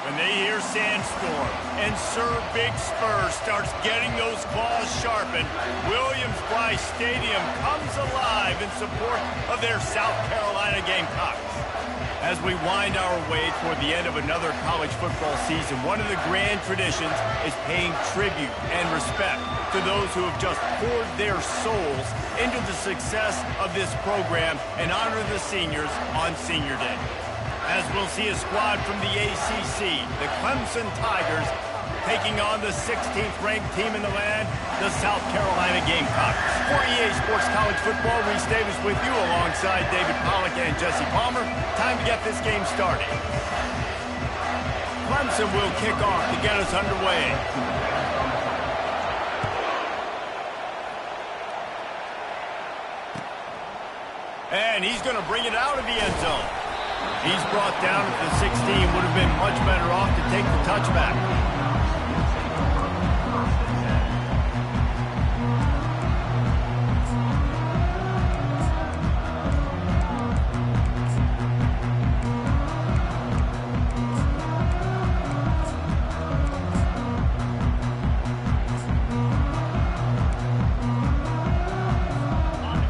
When they hear Sandstorm and Sir Big Spur starts getting those claws sharpened, Williams-Brice Stadium comes alive in support of their South Carolina Gamecocks. As we wind our way toward the end of another college football season, one of the grand traditions is paying tribute and respect to those who have just poured their souls into the success of this program and honor the seniors on Senior Day. As we'll see a squad from the ACC, the Clemson Tigers, taking on the 16th ranked team in the land, the South Carolina Gamecocks. For EA Sports College Football, Reese Davis with you alongside David Pollack and Jesse Palmer. Time to get this game started. Clemson will kick off to get us underway. And he's going to bring it out of the end zone. He's brought down at the 16. Would have been much better off to take the touchback.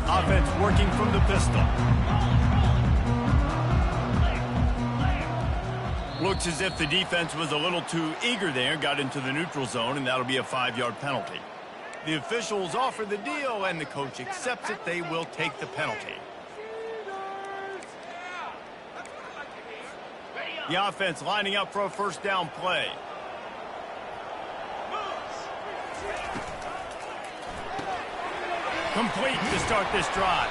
Offense working from the pistol. Looks as if the defense was a little too eager there, got into the neutral zone, and that'll be a 5-yard penalty. The officials offer the deal, and the coach accepts it. They will take the penalty. The offense lining up for a first down play. Complete to start this drive.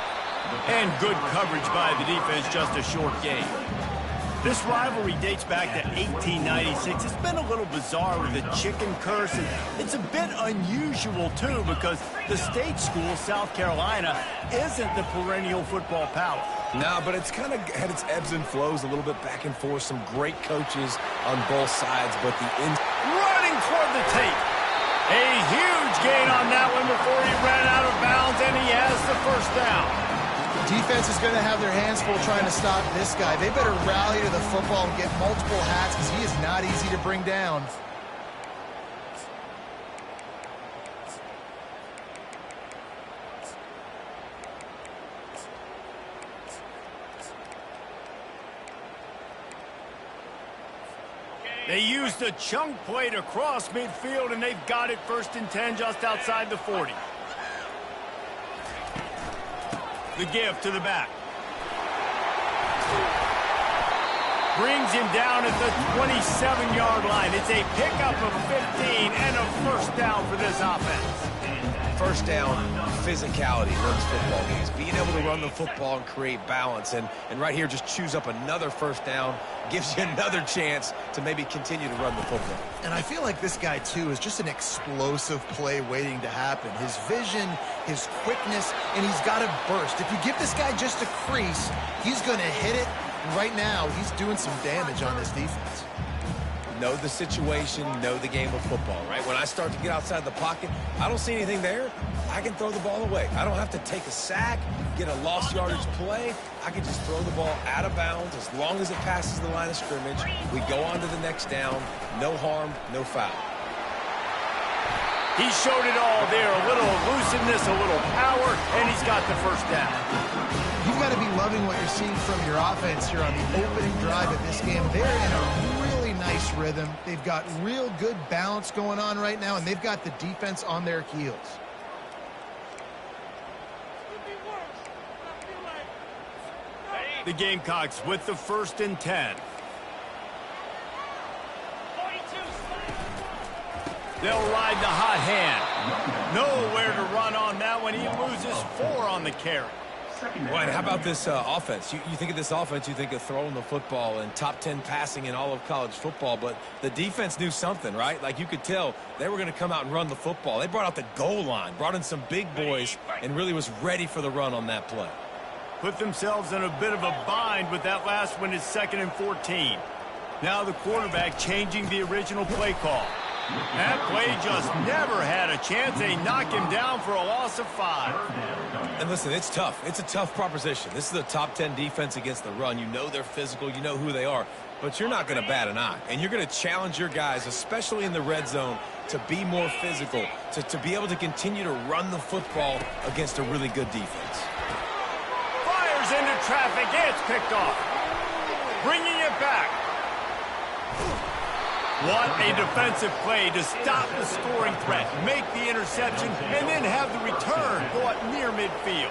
And good coverage by the defense, just a short gain. This rivalry dates back to 1896. It's been a little bizarre with the chicken curse, and it's a bit unusual, too, because the state school, South Carolina, isn't the perennial football power. No, but it's kind of had its ebbs and flows, a little bit back and forth, some great coaches on both sides, but running toward the tape. A huge gain on that one before he ran out of bounds, and he has the first down. Defense is going to have their hands full trying to stop this guy. They better rally to the football and get multiple hats because he is not easy to bring down. They used a chunk play to cross midfield, and they've got it 1st and 10 just outside the 40. The give to the back. Brings him down at the 27-yard line. It's a pickup of 15 and a first down for this offense. first down physicality wins football games. Being able to run the football and create balance. And right here, just choose up another first down, gives you another chance to maybe continue to run the football. And I feel like this guy, too, is just an explosive play waiting to happen. His vision, his quickness, and he's got a burst. If you give this guy just a crease, he's going to hit it. Right now, he's doing some damage on this defense. Know the situation, know the game of football, right? When I start to get outside the pocket, I don't see anything there, I can throw the ball away. I don't have to take a sack, get a lost yardage play. I can just throw the ball out of bounds as long as it passes the line of scrimmage. We go on to the next down. No harm, no foul. He showed it all there. A little elusiveness, a little power, and he's got the first down. You've got to be loving what you're seeing from your offense here on the opening drive of this game. They're in a really nice rhythm. They've got real good balance going on right now, and they've got the defense on their heels. The Gamecocks with the 1st and 10. They'll ride the hot hand. Nowhere to run on that one. He loses 4 on the carry. Right, how about this offense? You think of this offense, you think of throwing the football and top 10 passing in all of college football, but the defense knew something, right? Like you could tell they were going to come out and run the football. They brought out the goal line, brought in some big boys, and really was ready for the run on that play. Put themselves in a bit of a bind, but that last one is 2nd and 14. Now the quarterback changing the original play call. That play just never had a chance. They knock him down for a loss of 5. And listen, it's tough. It's a tough proposition. This is a top 10 defense against the run. You know they're physical. You know who they are. But you're not going to bat an eye. And you're going to challenge your guys, especially in the red zone, to be more physical, to be able to continue to run the football against a really good defense. Fires into traffic. It's picked off. Bringing it back. What a defensive play to stop the scoring threat, make the interception, and then have the return go up near midfield.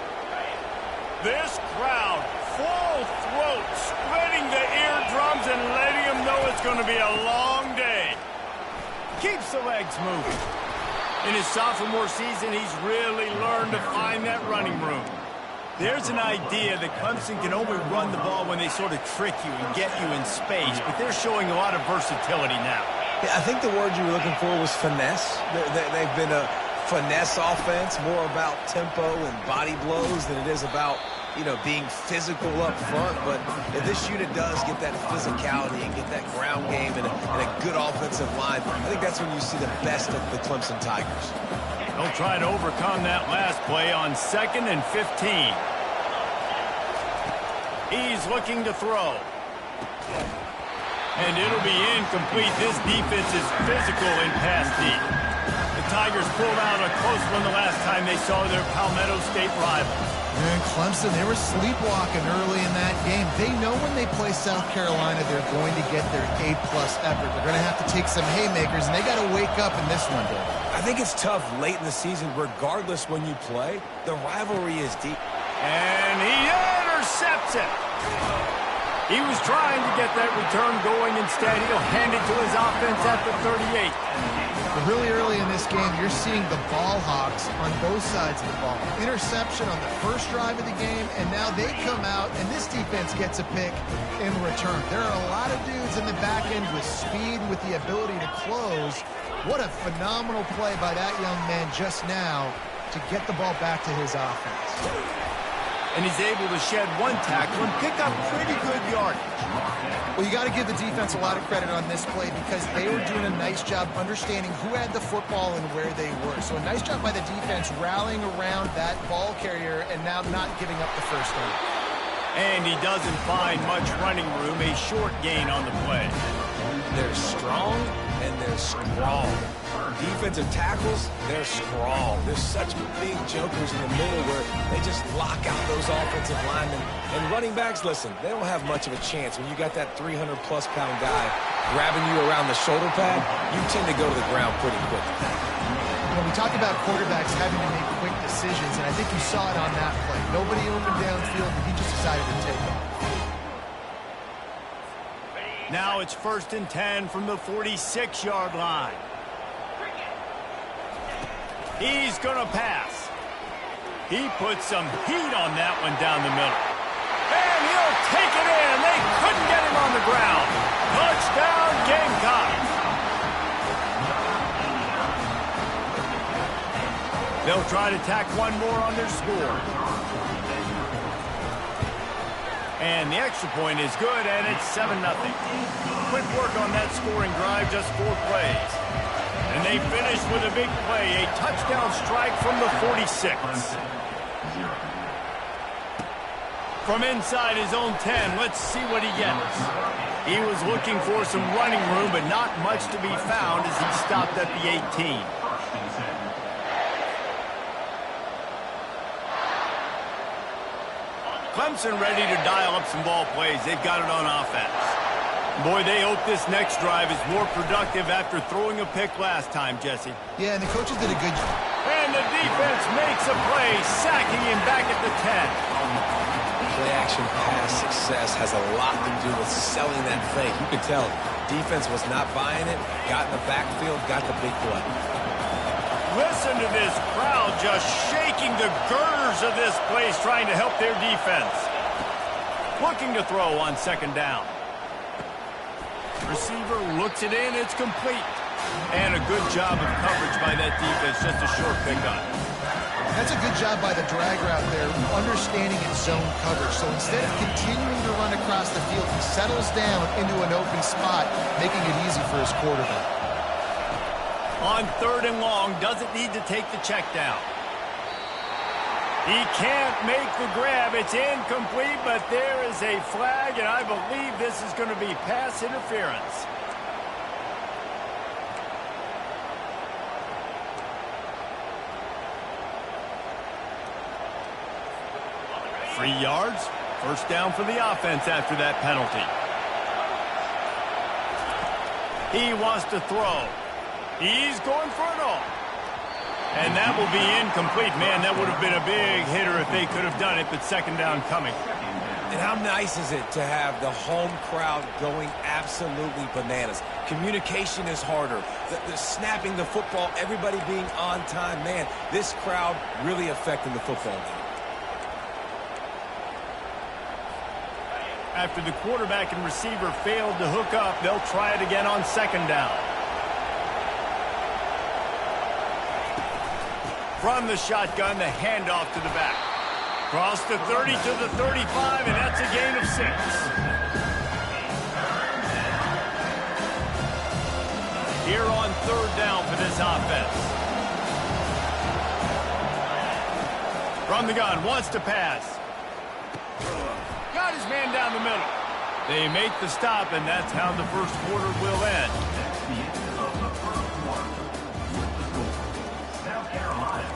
This crowd, full throat, spreading the eardrums and letting them know it's going to be a long day. Keeps the legs moving. In his sophomore season, he's really learned to find that running room. There's an idea that Clemson can only run the ball when they sort of trick you and get you in space, but they're showing a lot of versatility now. Yeah, I think the word you were looking for was finesse. They've been a finesse offense, more about tempo and body blows than it is about, you know, being physical up front. But if this unit does get that physicality and get that ground game and a good offensive line, I think that's when you see the best of the Clemson Tigers. They'll try to overcome that last play on 2nd and 15. He's looking to throw. And it'll be incomplete. This defense is physical in pass deep. The Tigers pulled out a close one the last time they saw their Palmetto State rival. And Clemson, they were sleepwalking early in that game. They know when they play South Carolina, they're going to get their A-plus effort. They're going to have to take some haymakers, and they got to wake up in this one, David. I think it's tough late in the season, regardless when you play. The rivalry is deep. And he intercepts it. He was trying to get that return going. Instead, he'll hand it to his offense at the 38. But really early in this game, you're seeing the ball hawks on both sides of the ball. Interception on the first drive of the game, and now they come out, and this defense gets a pick in return. There are a lot of dudes in the back end with speed, with the ability to close. What a phenomenal play by that young man just now to get the ball back to his offense. And he's able to shed one tackle and pick up pretty good yardage. Well, you got to give the defense a lot of credit on this play because they were doing a nice job understanding who had the football and where they were. So a nice job by the defense rallying around that ball carrier and now not giving up the first down. And he doesn't find much running room, a short gain on the play. They're strong and they're strong. Defensive tackles, they're strong. They're such big jokers in the middle where they just lock out those offensive linemen. And running backs, listen, they don't have much of a chance. When you got that 300-plus pound guy grabbing you around the shoulder pad, you tend to go to the ground pretty quickly. When we talk about quarterbacks having to make quick decisions, and I think you saw it on that play. Nobody open downfield, and he just decided to take it. Now it's 1st and 10 from the 46-yard line. He's going to pass. He puts some heat on that one down the middle. And he'll take it in. They couldn't get him on the ground. Touchdown, Gamecocks. They'll try to tack one more on their score. And the extra point is good, and it's 7-0. Quick work on that scoring drive, just 4 plays. And they finish with a big play, a touchdown strike from the 46. From inside his own 10, let's see what he gets. He was looking for some running room, but not much to be found as he stopped at the 18. Clemson ready to dial up some ball plays. They've got it on offense. Boy, they hope this next drive is more productive after throwing a pick last time, Jesse. Yeah, and the coaches did a good job. And the defense makes a play, sacking him back at the 10. Play-action pass success has a lot to do with selling that fake. You could tell defense was not buying it, got in the backfield, got the big play. Listen to this crowd just shaking the girders of this place, trying to help their defense. Looking to throw on 2nd down. Receiver looks it in, it's complete. And a good job of coverage by that defense, just a short pickup. That's a good job by the drag route there, understanding its zone coverage. So instead of continuing to run across the field, he settles down into an open spot, making it easy for his quarterback. On 3rd and long, doesn't need to take the check down. He can't make the grab. It's incomplete, but there is a flag, and I believe this is going to be pass interference. 3 yards. First down for the offense after that penalty. He wants to throw. He's going for it all. And that will be incomplete. Man, that would have been a big hitter if they could have done it, but second down coming. And how nice is it to have the home crowd going absolutely bananas? Communication is harder. The snapping the football, everybody being on time. Man, this crowd really affecting the football game. After the quarterback and receiver failed to hook up, they'll try it again on second down. From the shotgun, the handoff to the back. Cross the 30 to the 35, and that's a gain of 6. Here on 3rd down for this offense. From the gun, wants to pass. Got his man down the middle. They make the stop, and that's how the first quarter will end. South Carolina,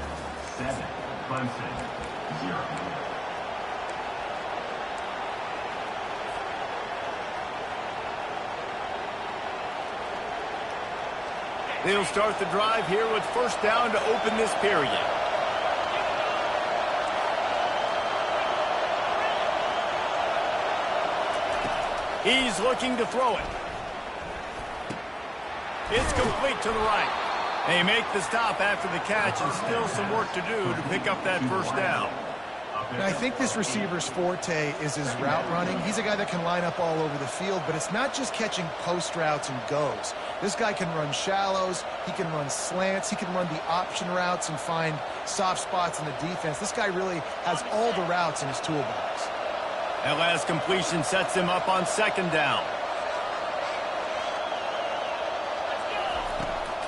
7, Clemson, 0. They'll start the drive here with first down to open this period. He's looking to throw it. It's complete to the right. They make the stop after the catch, and still some work to do to pick up that first down. And I think this receiver's forte is his route running. He's a guy that can line up all over the field, but it's not just catching post routes and goes. This guy can run shallows, he can run slants, he can run the option routes and find soft spots in the defense. This guy really has all the routes in his toolbox. That last completion sets him up on second down.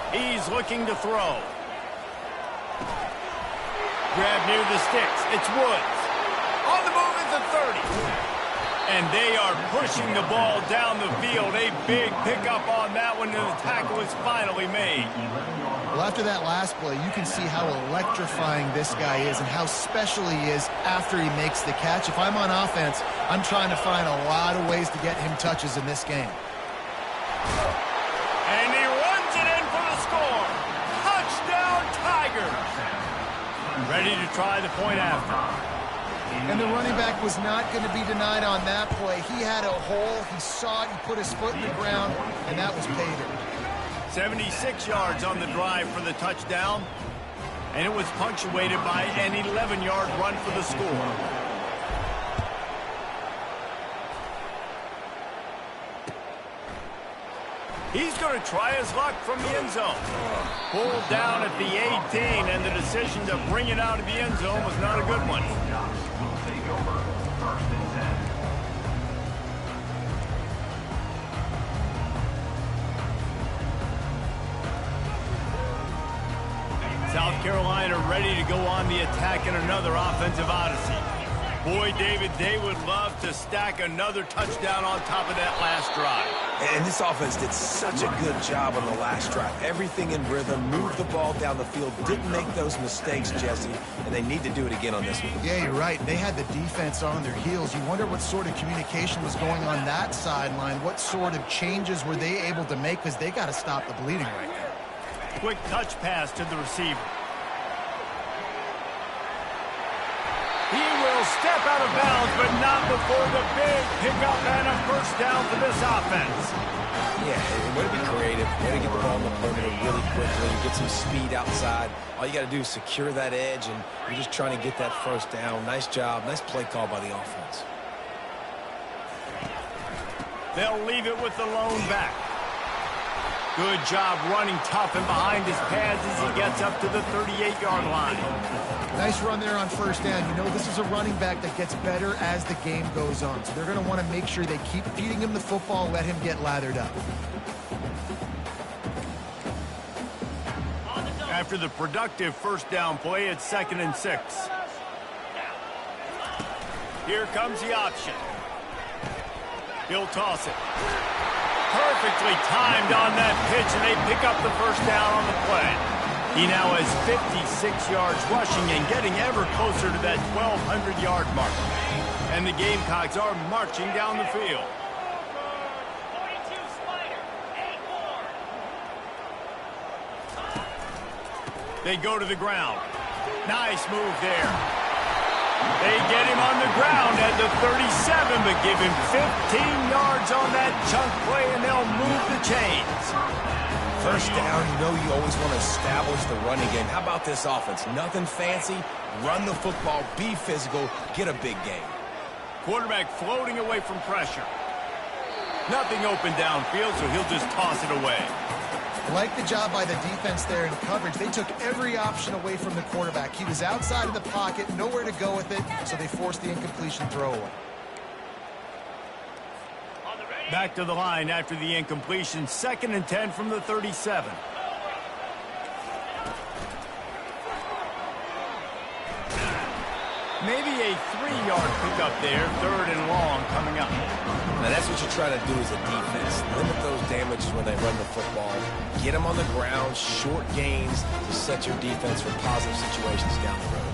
He's looking to throw. Grab near the sticks. It's Woods. On the move at the 30. And they are pushing the ball down the field. A big pickup on that one, and the tackle is finally made. Well, after that last play, you can see how electrifying this guy is and how special he is after he makes the catch. If I'm on offense, I'm trying to find a lot of ways to get him touches in this game. And he runs it in for the score. Touchdown, Tigers. Ready to try the point after. And the running back was not going to be denied on that play. He had a hole. He saw it. He put his foot in the ground, and that was pay dirt. 76 yards on the drive for the touchdown, and it was punctuated by an 11-yard run for the score. He's going to try his luck from the end zone. Pulled down at the 18, and the decision to bring it out of the end zone was not a good one. South Carolina ready to go on the attack in another offensive odyssey. Boy, David, they would love to stack another touchdown on top of that last drive. And this offense did such a good job on the last drive. Everything in rhythm, moved the ball down the field, didn't make those mistakes, Jesse, and they need to do it again on this one. Yeah, you're right. They had the defense on their heels. You wonder what sort of communication was going on that sideline. What sort of changes were they able to make, because they got to stop the bleeding right now. Quick touch pass to the receiver. He will step out of bounds, but not before the big pickup and a first down for this offense. Yeah, way to be creative. Way to get the ball in the perimeter really quickly, get some speed outside. All you got to do is secure that edge, and you're just trying to get that first down. Nice job. Nice play call by the offense. They'll leave it with the lone back. Good job running tough and behind his pads as he gets up to the 38-yard line. Nice run there on first down. You know, this is a running back that gets better as the game goes on. So they're going to want to make sure they keep feeding him the football, let him get lathered up. After the productive first down play, it's 2nd and 6. Here comes the option. He'll toss it. Perfectly timed on that pitch, and they pick up the first down on the play. He now has 56 yards rushing and getting ever closer to that 1,200-yard mark. And the Gamecocks are marching down the field. They go to the ground. Nice move there. They get him on the ground at the 37, but give him 15 yards on that chunk play, and they'll move the chains. First down, you know you always want to establish the running game. How about this offense? Nothing fancy. Run the football, be physical, get a big gain. Quarterback floating away from pressure. Nothing open downfield, so he'll just toss it away. Like the job by the defense there in coverage. They took every option away from the quarterback. He was outside of the pocket, nowhere to go with it, so they forced the incompletion throwaway. Back to the line after the incompletion. 2nd and 10 from the 37. Maybe a 3-yard pickup there. 3rd and long coming up. Now that's what you try to do as a defense. Limit those damages when they run the football. Get them on the ground, short gains to set your defense for positive situations down the road.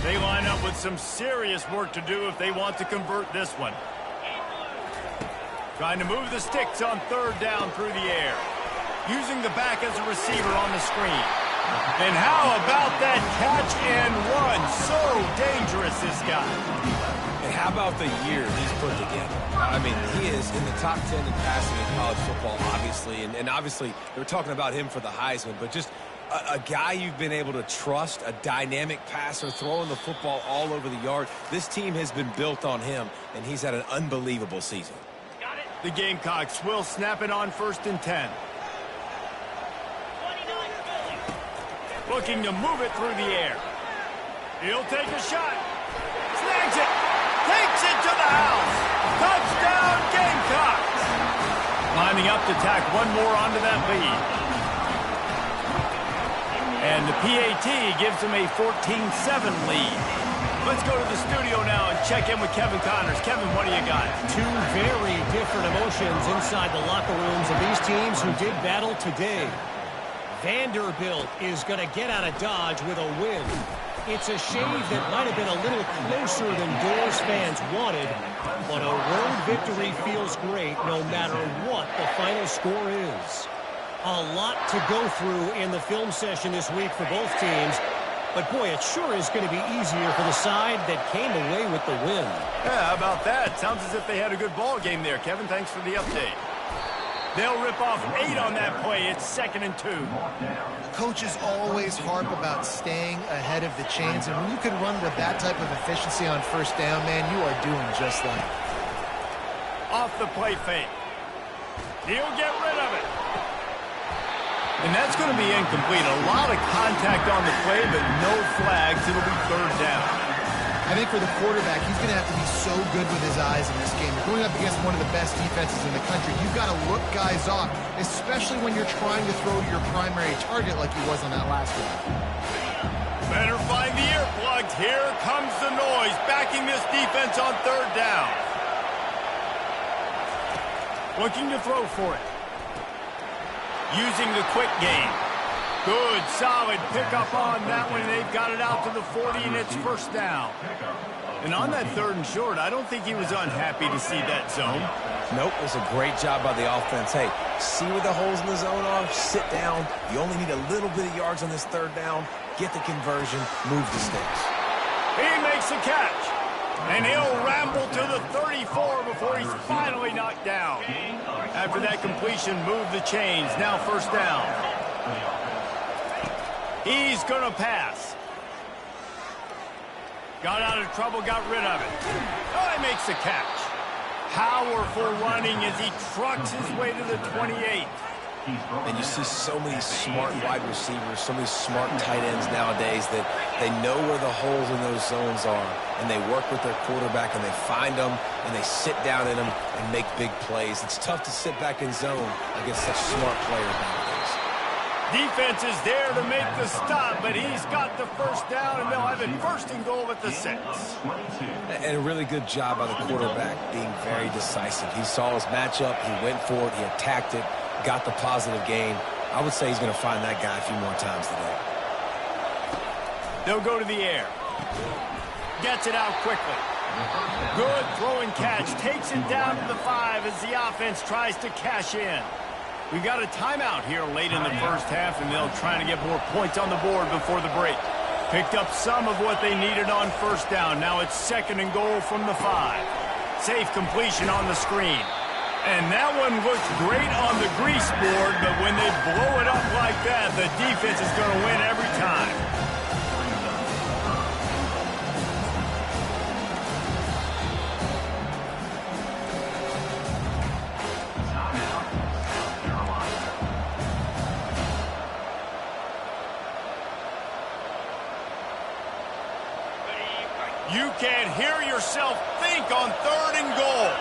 They line up with some serious work to do if they want to convert this one. Trying to move the sticks on 3rd down through the air. Using the back as a receiver on the screen. And how about that catch and run? So dangerous, this guy. And how about the year he's put together? I mean, he is in the top 10 in passing in college football, obviously. And obviously, they were talking about him for the Heisman. But just a guy you've been able to trust, a dynamic passer, throwing the football all over the yard. This team has been built on him, and he's had an unbelievable season. The Gamecocks will snap it on 1st and 10. Looking to move it through the air. He'll take a shot. Snags it. Takes it to the house. Touchdown, Gamecocks. Lining up to tack one more onto that lead. And the PAT gives them a 14-7 lead. Let's go to the studio now and check in with Kevin Connors. Kevin, what do you got? Two very different emotions inside the locker rooms of these teams who did battle today. Vanderbilt is going to get out of Dodge with a win. It's a shave that might have been a little closer than Doors fans wanted, but a road victory feels great no matter what the final score is. A lot to go through in the film session this week for both teams, but boy, it sure is going to be easier for the side that came away with the win. Yeah, how about that? Sounds as if they had a good ball game there. Kevin, thanks for the update. They'll rip off 8 on that play. It's 2nd and 2. Coaches always harp about staying ahead of the chains, and when you can run with that type of efficiency on 1st down, man, you are doing just that. Off the play fake. He'll get rid of it. And that's going to be incomplete. A lot of contact on the play, but no flags. It'll be 3rd down. I think for the quarterback, he's going to have to be so good with his eyes in this game. You're going up against one of the best defenses in the country. You've got to look guys off, especially when you're trying to throw to your primary target like he was on that last one. Better find the earplugs. Here comes the noise, backing this defense on 3rd down. Looking to throw for it. Using the quick game. Good, solid pickup on that one. They've got it out to the 40, and it's 1st down. And on that 3rd and short, I don't think he was unhappy to see that zone. Nope, it was a great job by the offense. Hey, see where the holes in the zone are? Sit down. You only need a little bit of yards on this 3rd down. Get the conversion. Move the sticks. He makes a catch. And he'll ramble to the 34 before he's finally knocked down. After that completion, move the chains. Now 1st down. He's going to pass. Got out of trouble, got rid of it. Oh, he makes a catch. Powerful running as he trucks his way to the 28. And you see so many smart wide receivers, so many smart tight ends nowadays that they know where the holes in those zones are, and they work with their quarterback, and they find them, and they sit down in them and make big plays. It's tough to sit back in zone against such smart players nowadays. Defense is there to make the stop, but he's got the first down, and they'll have it first and goal at the 6. And a really good job by the quarterback being very decisive. He saw his matchup, he went for it, he attacked it, got the positive gain. I would say he's going to find that guy a few more times today. They'll go to the air. Gets it out quickly. Good throw and catch. Takes it down to the 5 as the offense tries to cash in. We've got a timeout here late in the first half, and they'll try to get more points on the board before the break. Picked up some of what they needed on first down. Now it's second and goal from the 5. Safe completion on the screen. And that one looks great on the grease board, but when they blow it up like that, the defense is going to win every time. You can't hear yourself think on third and goal.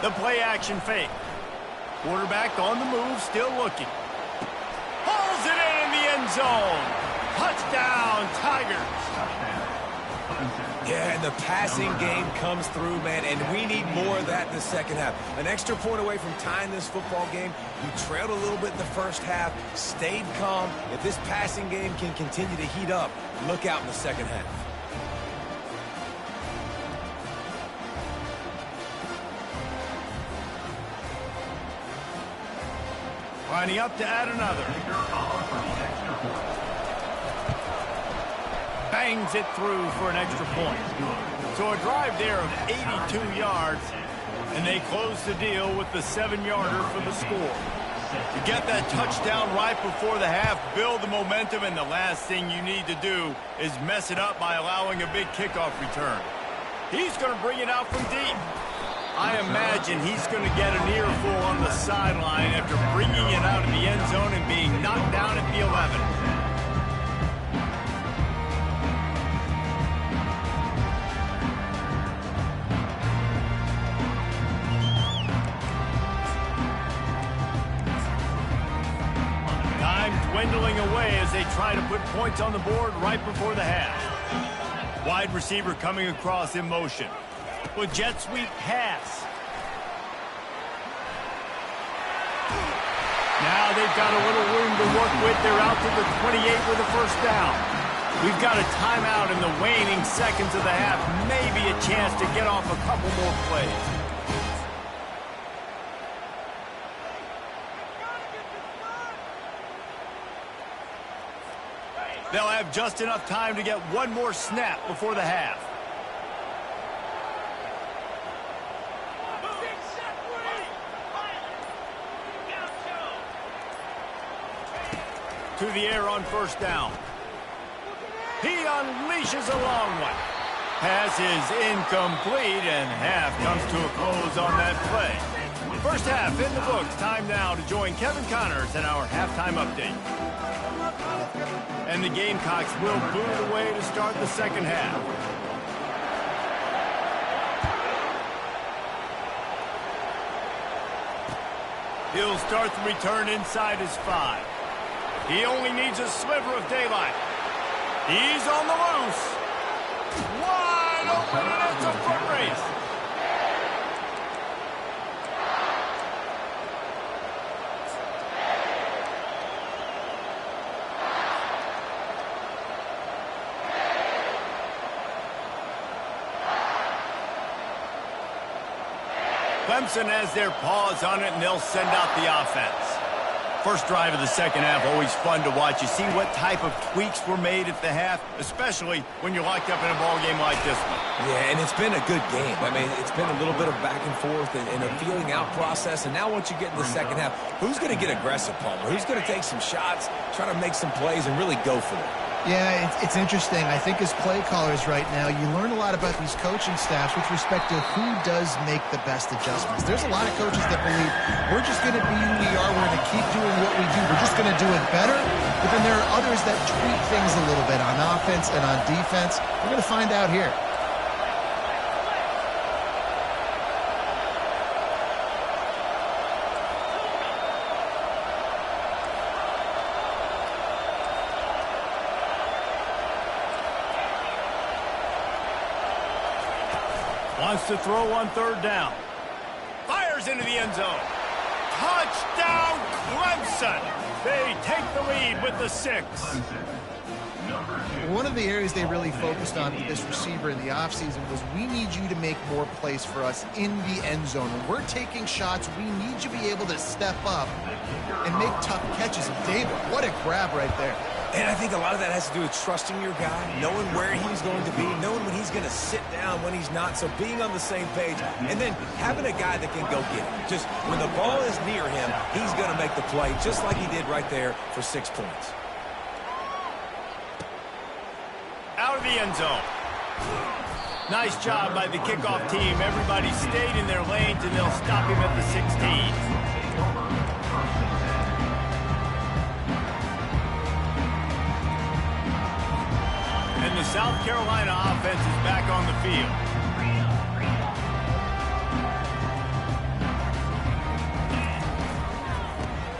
The play action fake. Quarterback on the move, still looking. Hauls it in the end zone. Touchdown, Tigers. Yeah, and the passing game comes through, man, and we need more of that in the second half. An extra point away from tying this football game. You trailed a little bit in the first half, stayed calm. If this passing game can continue to heat up, look out in the second half. Lining up to add another. Bangs it through for an extra point. So a drive there of 82 yards, and they close the deal with the 7-yarder for the score. To get that touchdown right before the half, build the momentum, and the last thing you need to do is mess it up by allowing a big kickoff return. He's going to bring it out from deep. I imagine he's going to get an earful on the sideline after bringing it out of the end zone and being knocked down at the 11. Dwindling away as they try to put points on the board right before the half. Wide receiver coming across in motion. With jet sweep pass. Now they've got a little room to work with. They're out to the 28 with a first down. We've got a timeout in the waning seconds of the half. Maybe a chance to get off a couple more plays. They'll have just enough time to get one more snap before the half. To the air on first down. He unleashes a long one. Pass is incomplete, and half comes to a close on that play. First half in the books. Time now to join Kevin Connors in our halftime update. And the Gamecocks will boot it away to start the second half. He'll start the return inside his 5. He only needs a sliver of daylight. He's on the loose. Wide open, and it's a foot race. Clemson has their paws on it, and they'll send out the offense. First drive of the second half, always fun to watch. You see what type of tweaks were made at the half, especially when you're locked up in a ball game like this one. Yeah, and it's been a good game. I mean, it's been a little bit of back and forth and a feeling out process. And now once you get in the second half, who's going to get aggressive, Palmer? Who's going to take some shots, try to make some plays, and really go for it? Yeah, it's interesting. I think as play callers right now, you learn a lot about these coaching staffs with respect to who does make the best adjustments. There's a lot of coaches that believe we're just going to be who we are. We're going to keep doing what we do. We're just going to do it better. But then there are others that tweak things a little bit on offense and on defense. We're going to find out here. Wants to throw on third down. Fires into the end zone. Touchdown, Clemson. They take the lead with the 6. One of the areas they really focused on with this receiver in the offseason was we need you to make more plays for us in the end zone. When we're taking shots, we need you to be able to step up and make tough catches. And David, what a grab right there. And I think a lot of that has to do with trusting your guy, knowing where he's going to be, knowing when he's going to sit down, when he's not. So being on the same page, and then having a guy that can go get it. Just when the ball is near him, he's going to make the play, just like he did right there for 6 points. Out of the end zone. Nice job by the kickoff team. Everybody stayed in their lanes, and they'll stop him at the 16. And the South Carolina offense is back on the field.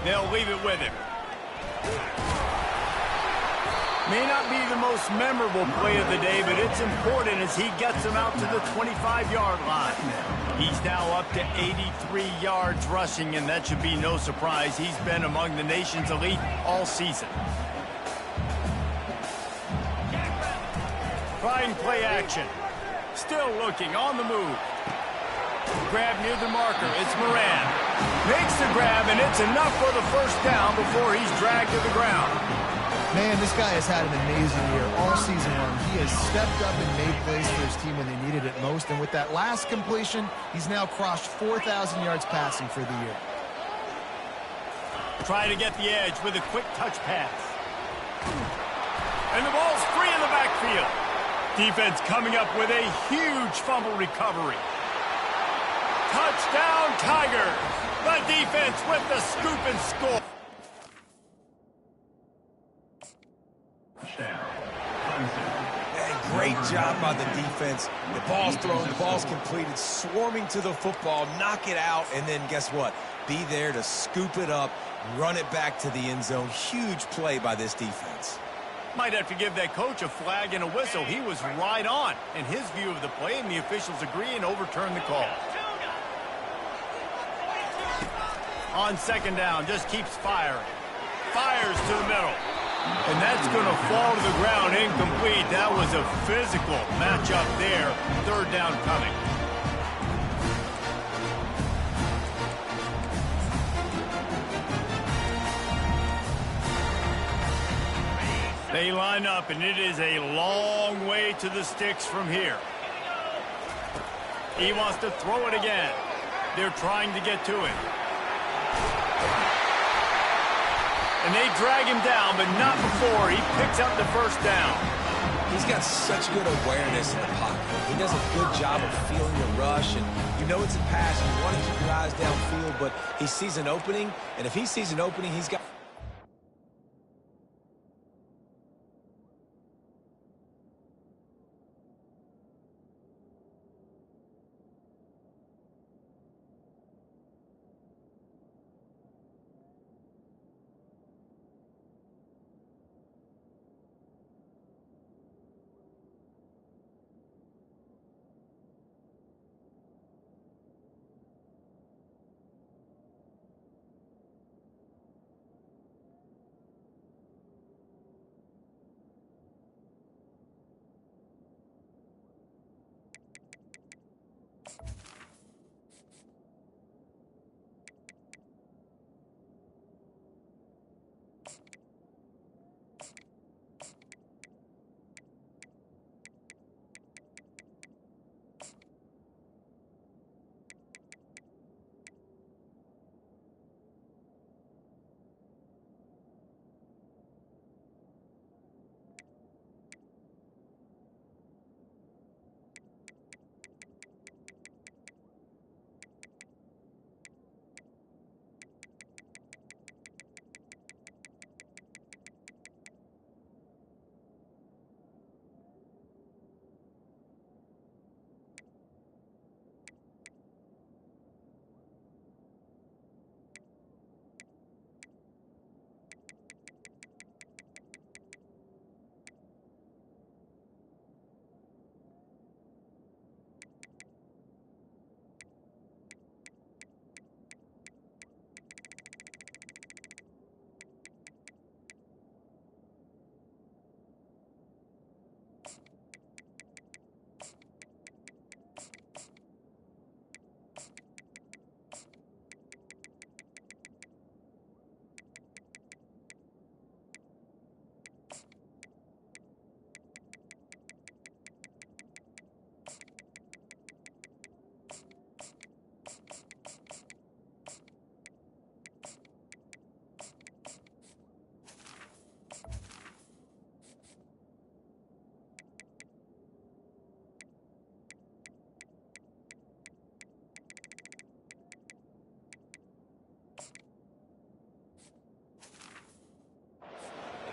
They'll leave it with him. May not be the most memorable play of the day, but it's important as he gets them out to the 25-yard line. He's now up to 83 yards rushing, and that should be no surprise. He's been among the nation's elite all season. Trying play action. Still looking on the move. Grab near the marker. It's Moran. Makes the grab, and it's enough for the first down before he's dragged to the ground. Man, this guy has had an amazing year all season long. He has stepped up and made plays for his team when they needed it most. And with that last completion, he's now crossed 4,000 yards passing for the year. Trying to get the edge with a quick touch pass. And the ball's free in the backfield. Defense coming up with a huge fumble recovery. Touchdown, Tigers. The defense with the scoop and score. Hey, great job by the defense. The ball's thrown, the ball's completed, swarming to the football, knock it out, and then guess what? Be there to scoop it up, run it back to the end zone. Huge play by this defense. Might have to give that coach a flag and a whistle. He was right on in his view of the play, and the officials agree and overturn the call. On second down, just keeps firing. Fires to the middle. And that's going to fall to the ground incomplete. That was a physical matchup there. Third down coming. They line up, and it is a long way to the sticks from here. He wants to throw it again. They're trying to get to him. And they drag him down, but not before he picks up the first down. He's got such good awareness in the pocket. He does a good job of feeling the rush, and you know it's a pass. You want to keep your eyes downfield, but he sees an opening, and if he sees an opening, he's got...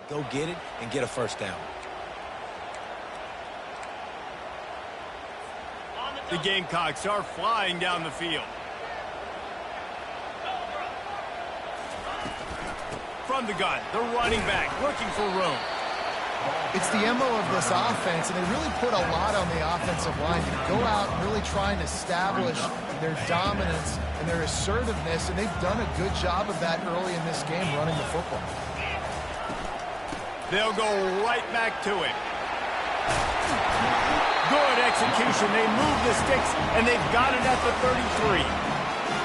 go get it, and get a first down. The Gamecocks are flying down the field. From the gun, the running back looking for room. It's the MO of this offense, and they really put a lot on the offensive line to go out and really try and establish their dominance and their assertiveness, and they've done a good job of that early in this game running the football. They'll go right back to it. Good execution. They move the sticks, and they've got it at the 33.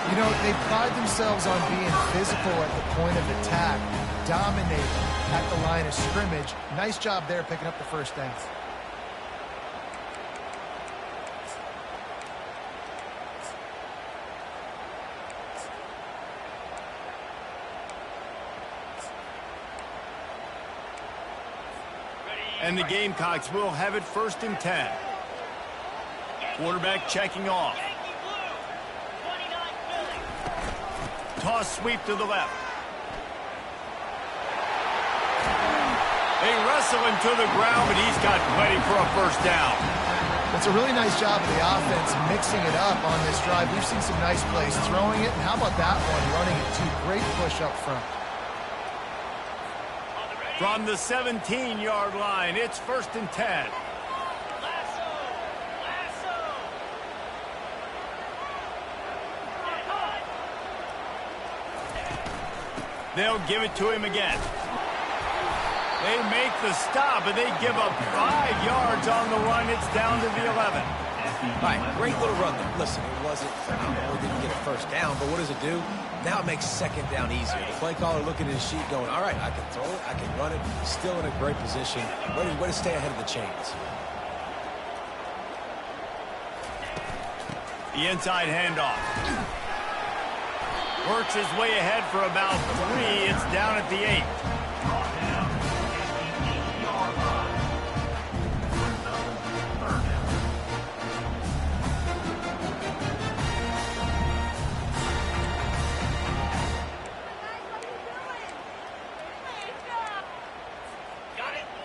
You know, they pride themselves on being physical at the point of attack, dominating at the line of scrimmage. Nice job there picking up the first down. And the Gamecocks will have it 1st and 10. Quarterback checking off. Toss sweep to the left. They wrestle him to the ground, but he's got plenty for a first down. That's a really nice job of the offense mixing it up on this drive. We've seen some nice plays throwing it, and how about that one, running it too. Great push up front. From the 17-yard line, it's 1st and 10. They'll give it to him again. They make the stop, and they give up 5 yards on the run. It's down to the 11. All right, great little run there. Listen, it wasn't, didn't get a first down, but what does it do? Now it makes 2nd down easier. The play caller looking at his sheet going, all right, I can throw it, I can run it, still in a great position. Way to stay ahead of the chains. The inside handoff. Works his way ahead for about 3. It's down at the 8.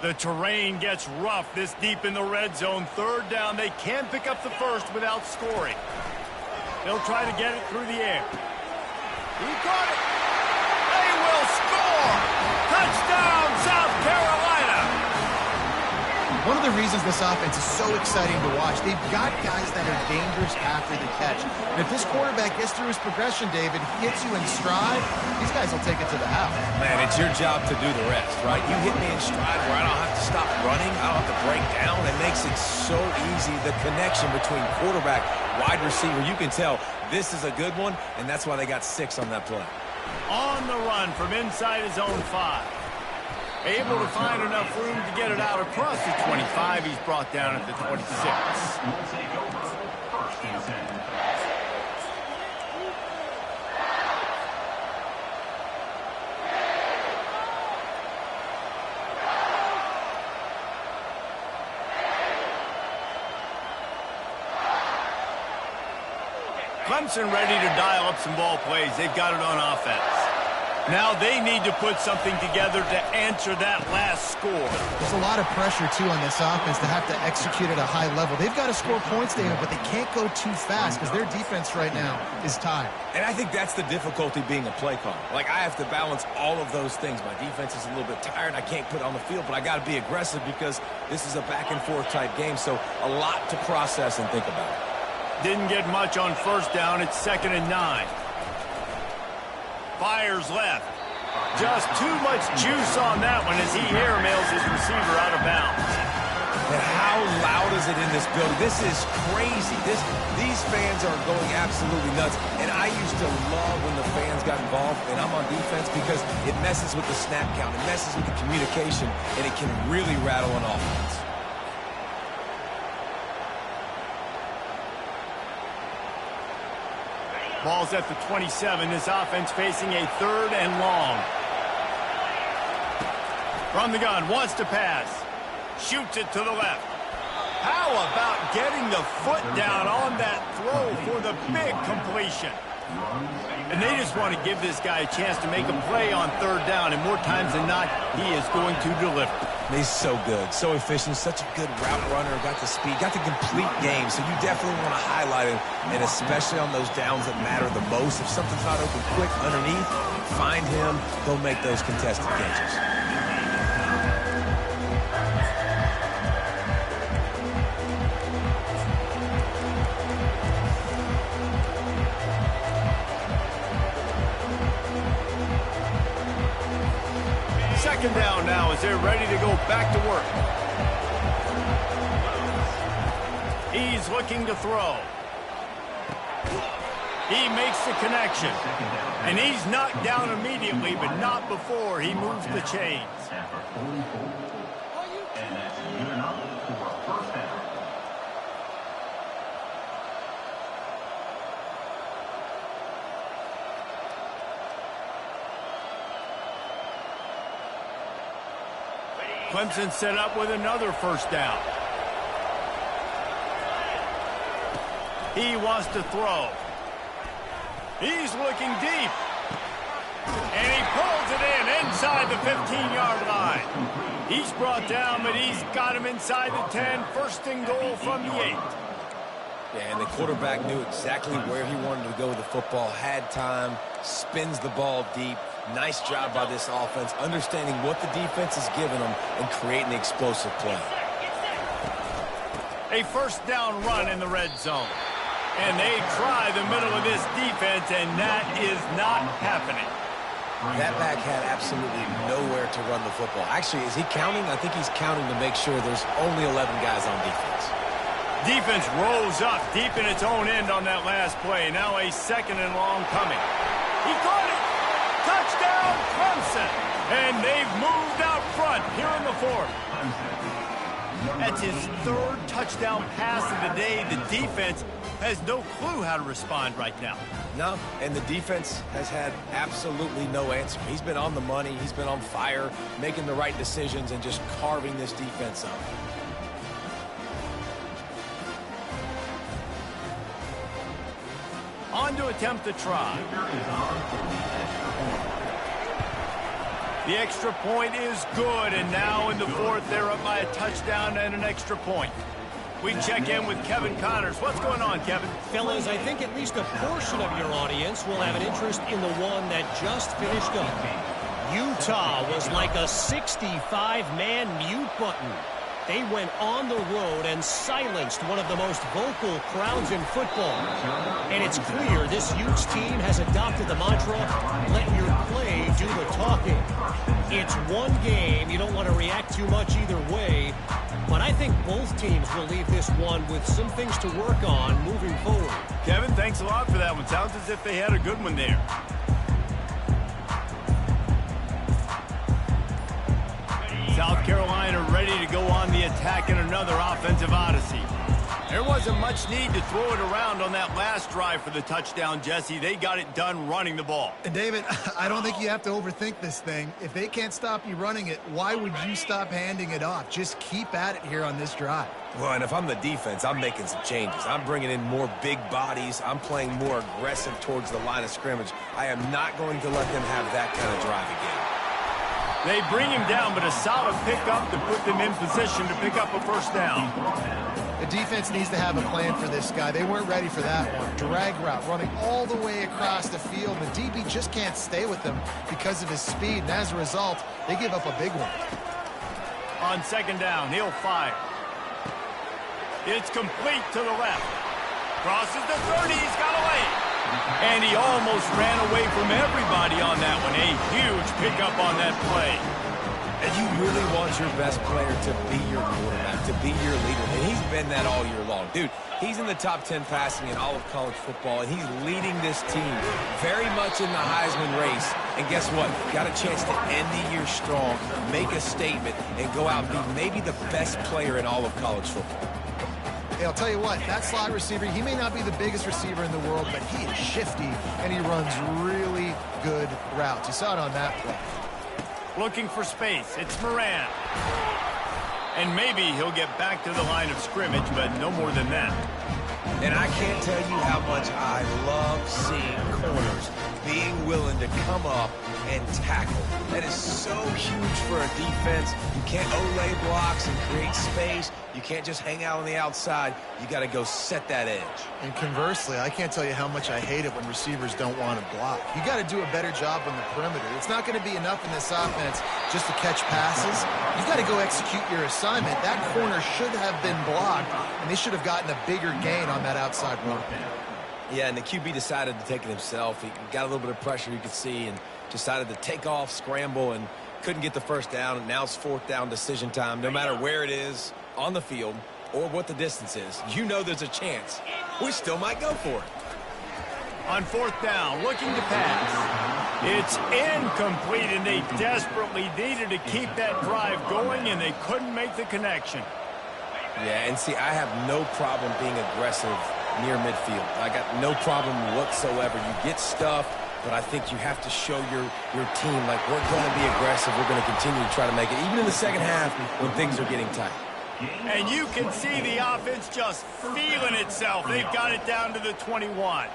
The terrain gets rough this deep in the red zone. 3rd down. They can't pick up the first without scoring. They'll try to get it through the air. He caught it. They will score. Touchdown, South Carolina. One of the reasons this offense is so exciting to watch, they've got guys that are dangerous after the catch. And if this quarterback gets through his progression, David, hits you in stride, these guys will take it to the house. Man, it's your job to do the rest, right? You hit me in stride where I don't have to stop running. I don't have to break down. It makes it so easy. The connection between quarterback, wide receiver, you can tell this is a good one, and that's why they got 6 on that play. On the run from inside his own 5. Able to find enough room to get it out across the 25. He's brought down at the 26. Will take over 1st and 10. Clemson ready to dial up some ball plays. They've got it on offense. Now they need to put something together to answer that last score. There's a lot of pressure, too, on this offense to have to execute at a high level. They've got to score points, David, but they can't go too fast because their defense right now is tired. And I think that's the difficulty being a play caller. Like, I have to balance all of those things. My defense is a little bit tired. I can't put it on the field, but I got to be aggressive because this is a back-and-forth type game, so a lot to process and think about. Didn't get much on 1st down. It's 2nd and 9. Fires left. Just too much juice on that one as he airmails his receiver out of bounds. And how loud is it in this building? This is crazy. These fans are going absolutely nuts. And I used to love when the fans got involved, and I'm on defense because it messes with the snap count. It messes with the communication, and it can really rattle an offense. Ball's at the 27. This offense facing a 3rd and long. From the gun, wants to pass. Shoots it to the left. How about getting the foot down on that throw for the big completion? And they just want to give this guy a chance to make a play on third down, and more times than not, he is going to deliver. He's so good, so efficient, such a good route runner, got the speed, got the complete game, so you definitely want to highlight him, and especially on those downs that matter the most. If something's not open quick underneath, find him, he'll make those contested catches. Second down now as they're ready to go back to work. He's looking to throw. He makes the connection. And he's knocked down immediately, but not before he moves the chains. And that's good enough for a first down. Clemson set up with another first down. He wants to throw. He's looking deep. And he pulls it in inside the 15-yard line. He's brought down, but he's got him inside the 10. First and goal from the 8. Yeah, and the quarterback knew exactly where he wanted to go with the football, had time, spins the ball deep. Nice job by this offense, understanding what the defense is giving them and creating the explosive play. A first down run in the red zone. And they try the middle of this defense, and that is not happening. That back had absolutely nowhere to run the football. Actually, is he counting? I think he's counting to make sure there's only 11 guys on defense. Defense rose up deep in its own end on that last play. Now a second and long coming. He caught it! Touchdown, Clemson! And they've moved out front here in the fourth. That's his third touchdown pass of the day. The defense has no clue how to respond right now. No, and the defense has had absolutely no answer. He's been on the money. He's been on fire, making the right decisions and just carving this defense up. On to attempt the try. The extra point is good, and now in the fourth, they're up by a touchdown and an extra point. We check in with Kevin Connors. What's going on, Kevin? Fellas, I think at least a portion of your audience will have an interest in the one that just finished up. Utah was like a 65-man mute button. They went on the road and silenced one of the most vocal crowds in football. And it's clear this Utes team has adopted the mantra, let your play do the talking. It's one game. You don't want to react too much either way. But I think both teams will leave this one with some things to work on moving forward. Kevin, thanks a lot for that one. Sounds as if they had a good one there. South Carolina ready to go on the attack in another offensive odyssey. There wasn't much need to throw it around on that last drive for the touchdown, Jesse. They got it done running the ball. And David, I don't think you have to overthink this thing. If they can't stop you running it, why would you stop handing it off? Just keep at it here on this drive. Well, and if I'm the defense, I'm making some changes. I'm bringing in more big bodies. I'm playing more aggressive towards the line of scrimmage. I am not going to let them have that kind of drive again. They bring him down, but a solid pickup to put them in position to pick up a first down. The defense needs to have a plan for this guy. They weren't ready for that one. Drag route running all the way across the field. The DB just can't stay with them because of his speed, and as a result, they give up a big one. On second down, he'll fire. It's complete to the left. Crosses the 30, he's got away. And he almost ran away from everybody on that one. A huge pickup on that play. And you really want your best player to be your quarterback, to be your leader. And he's been that all year long. Dude, he's in the top 10 passing in all of college football, and he's leading this team very much in the Heisman race. And guess what? Got a chance to end the year strong, make a statement, and go out and be maybe the best player in all of college football. Hey, I'll tell you what, that slot receiver, he may not be the biggest receiver in the world, but he is shifty, and he runs really good routes. You saw it on that play. Looking for space. It's Moran. And maybe he'll get back to the line of scrimmage, but no more than that. And I can't tell you how much I love seeing corners being willing to come up and tackle. That is so huge for a defense. You can't olay blocks and create space. You can't just hang out on the outside. You got to go set that edge. And conversely, I can't tell you how much I hate it when receivers don't want to block. You got to do a better job on the perimeter. It's not going to be enough in this offense just to catch passes. You got to go execute your assignment. That corner should have been blocked, and they should have gotten a bigger gain on that outside run. Yeah, and the QB decided to take it himself. He got a little bit of pressure, you could see, and decided to take off, scramble, and couldn't get the first down. And now it's fourth down decision time. No matter where it is on the field or what the distance is, you know there's a chance. We still might go for it. On fourth down, looking to pass. It's incomplete, and they desperately needed to keep that drive going, and they couldn't make the connection. Yeah, and see, I have no problem being aggressive near midfield. I got no problem whatsoever. You get stuff, but I think you have to show your team, like, we're going to be aggressive. We're going to continue to try to make it, even in the second half when things are getting tight. And you can see the offense just feeling itself. They've got it down to the 21.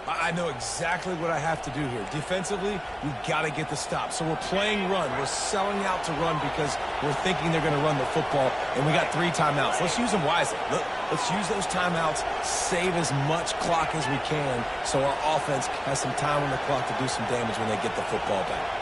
I know exactly what I have to do here. Defensively, we've got to get the stop. So we're playing run. We're selling out to run because we're thinking they're going to run the football, and we got 3 timeouts. Let's use them wisely. Let's use those timeouts, save as much clock as we can so our offense has some time on the clock to do some damage when they get the football back.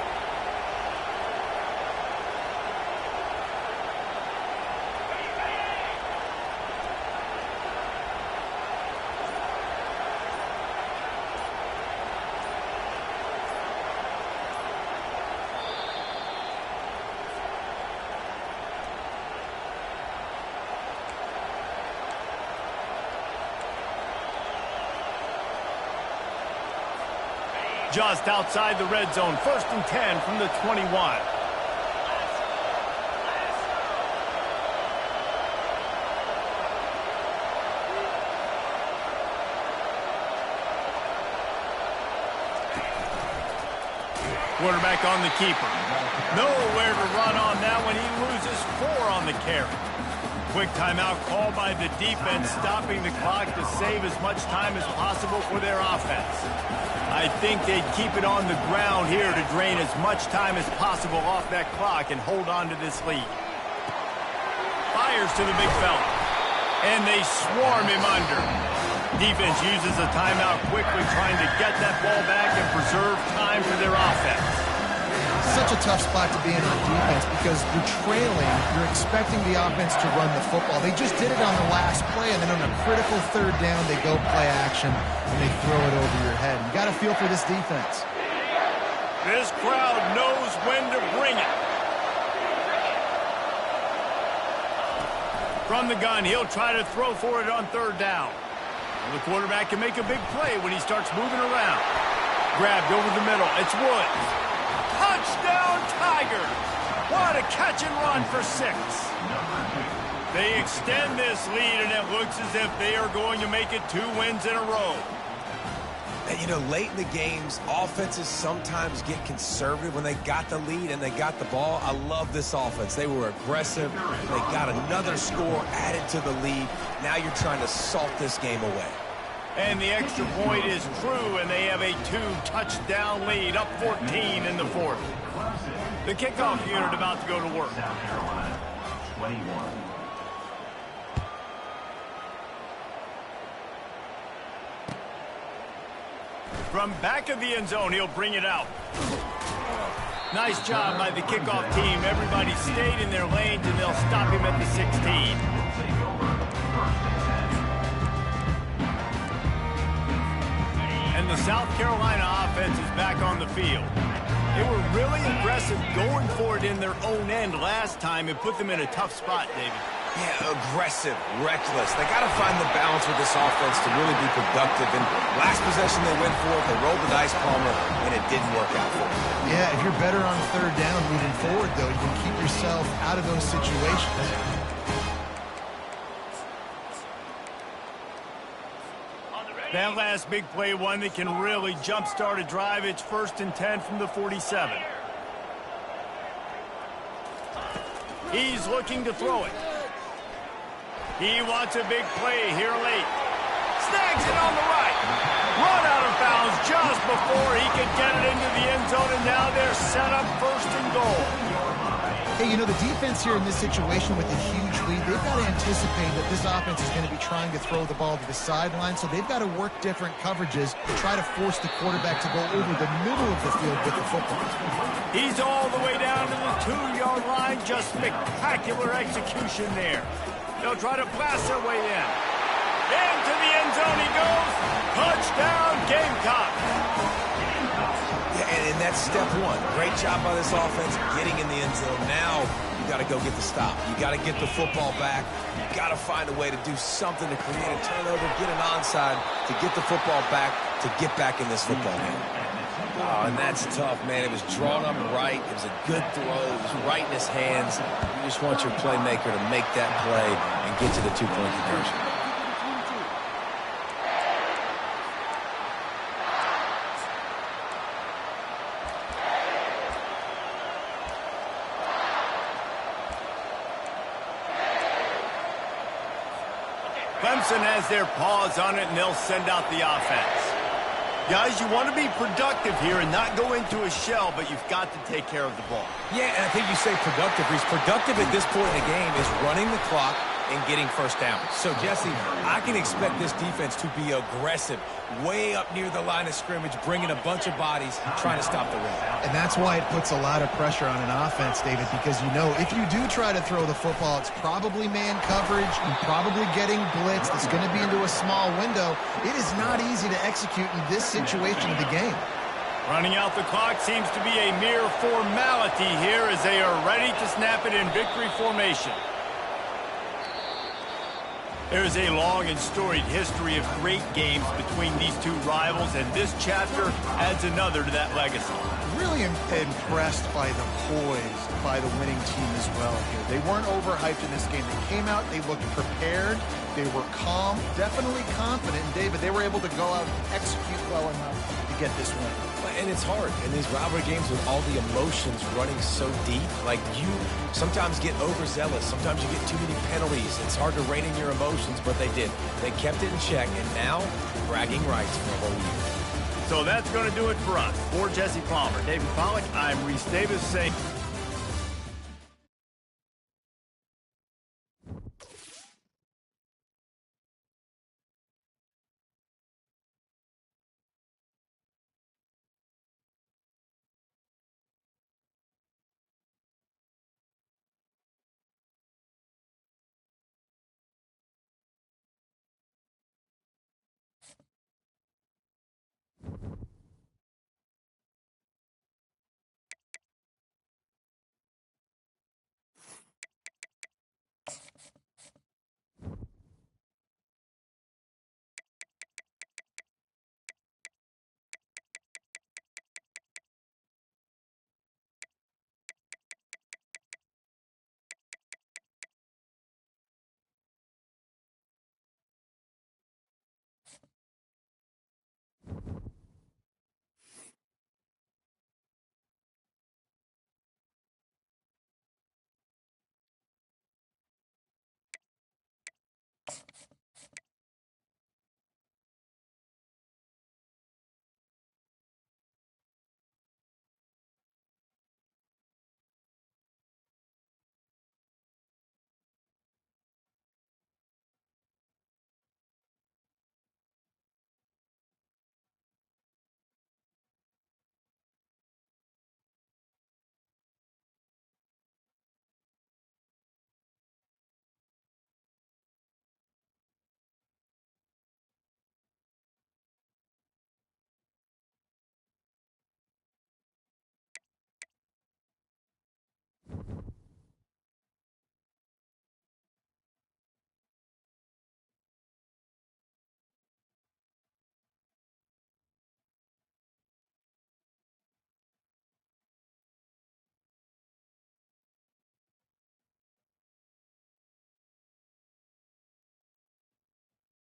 Just outside the red zone, 1st and 10 from the 21. Quarterback on the keeper. Nowhere to run on that one. He loses 4 on the carry. Quick timeout called by the defense, stopping the clock to save as much time as possible for their offense. I think they'd keep it on the ground here to drain as much time as possible off that clock and hold on to this lead. Fires to the big fella. And they swarm him under. Defense uses a timeout quickly, trying to get that ball back and preserve time for their offense. Such a tough spot to be in on defense because you're trailing, you're expecting the offense to run the football. They just did it on the last play, and then on a critical 3rd down, they go play action, and they throw it over your head. You got to feel for this defense. This crowd knows when to bring it. From the gun, he'll try to throw for it on 3rd down. The quarterback can make a big play when he starts moving around. Grabbed over the middle. It's Woods. Touchdown, Tigers! What a catch and run for 6. They extend this lead, and it looks as if they are going to make it 2 wins in a row. And, you know, late in the games, offenses sometimes get conservative when they got the lead and they got the ball. I love this offense. They were aggressive. They got another score added to the lead. Now you're trying to salt this game away. And the extra point is true, and they have a 2-touchdown lead, up 14 in the 4th. The kickoff unit about to go to work. South Carolina, 21. From back of the end zone, he'll bring it out. Nice job by the kickoff team. Everybody stayed in their lanes, and they'll stop him at the 16. And the South Carolina offense is back on the field. They were really aggressive going for it in their own end last time and put them in a tough spot, David. Yeah, aggressive, reckless. They got to find the balance with this offense to really be productive. And last possession they went for it, they rolled the dice, Palmer, and it didn't work out for them. Yeah, if you're better on 3rd down moving forward, though, you can keep yourself out of those situations. That last big play, one that can really jumpstart a drive. It's 1st and 10 from the 47. He's looking to throw it. He wants a big play here late. Snags it on the right. Run out of bounds just before he could get it into the end zone, and now they're set up first and goal. Hey, you know, the defense here in this situation with a huge lead, they've got to anticipate that this offense is going to be trying to throw the ball to the sideline, so they've got to work different coverages to try to force the quarterback to go over the middle of the field with the football. He's all the way down to the 2-yard line. Just spectacular execution there. They'll try to blast their way in. Into the end zone he goes. Touchdown, Gamecock. Yeah, and that's step one. Great job by this offense getting in the end zone. Now you got to go get the stop. You got to get the football back. You got to find a way to do something to create a turnover, get an onside, to get the football back, to get back in this football game. Oh, and that's tough, man. It was drawn up right. It was a good throw. It was right in his hands. You just want your playmaker to make that play and get to the two-point conversion. Clemson has their paws on it, and they'll send out the offense. Guys, you want to be productive here and not go into a shell, but you've got to take care of the ball. Yeah, and I think you say productive. He's productive at this point in the game is running the clock and getting first down. So, Jesse, I can expect this defense to be aggressive, way up near the line of scrimmage, bringing a bunch of bodies, trying to stop the run. And that's why it puts a lot of pressure on an offense, David, because you know if you do try to throw the football, it's probably man coverage, you're probably getting blitzed, it's going to be into a small window. It is not easy to execute in this situation of the game. Running out the clock seems to be a mere formality here as they are ready to snap it in victory formation. There is a long and storied history of great games between these two rivals, and this chapter adds another to that legacy. Really impressed by the poise by the winning team as well here. They weren't overhyped in this game. They came out, they looked prepared, they were calm, definitely confident. And David, they were able to go out and execute well enough to get this win. And it's hard in these rivalry games with all the emotions running so deep. Like, you sometimes get overzealous. Sometimes you get too many penalties. It's hard to rein in your emotions, but they did. They kept it in check, and now bragging rights for a whole year. So that's going to do it for us. For Jesse Palmer, David Pollack, I'm Reese Davis saying...